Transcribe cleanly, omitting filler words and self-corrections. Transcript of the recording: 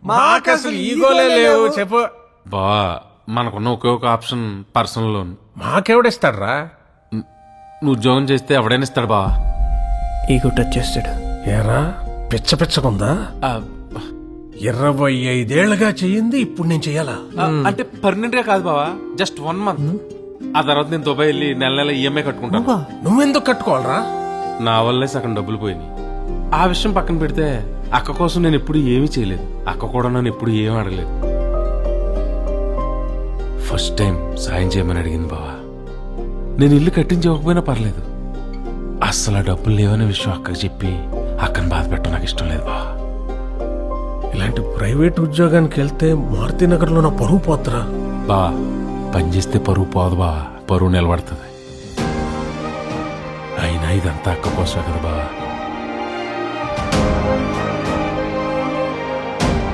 మాకు అసలు ఈగోలే లేవు చెప్పు. బా మనకున్న ఒకే ఒక ఆప్షన్ పర్సనల్ లోన్. మాకెవడిస్తాడ్రా? నువ్వు ఉద్యోగం చేస్తే ఎవడైనా ఇస్తాడు బా. ఈగో టచ్ చేస్తాడు. ఏరా పిచ్చ పిచ్చకుందా? 25 ఏళ్లుగా చెయ్యింది, ఇప్పుడు నేను చెయ్యాలా? అంటే పర్మనెంట్ గా కాదు బావా, జస్ట్ 1 month. ఆ తర్వాత నేను దుబాయ్ వెళ్ళి నెల నెల ఈఎంఐ కట్టుకుంటాను. నువ్వెందుకు కట్టుకోవాలరా? నా వల్లే సగం డబ్బులు పోయినాయి. ఆ విషయం పక్కన పెడితే అక్క కోసం నేను ఎప్పుడు ఏమీ చేయలేదు. అక్క కూడా నన్ను ఎప్పుడు ఏమీ అడగలేదు. ఫస్ట్ టైం సాయం చేయమని అడిగింది బావా. నేను ఇల్లు కట్టించకపోయినా పర్లేదు, అస్సలు ఆ డబ్బులు లేవనే విషయం అక్కకి చెప్పి అక్కని బాధ పెట్టడం నాకు ఇష్టం లేదు బావా. ఇలాంటి ప్రైవేట్ ఉద్యోగానికి వెళ్తే మారుతినగర్లో నా పరువు పోతురా. బావా పని చేస్తే పరువు పోదు బావా, పరువు నిలబడుతుంది. అయినా ఇదంతా అక్క కోసమే కదా బావా.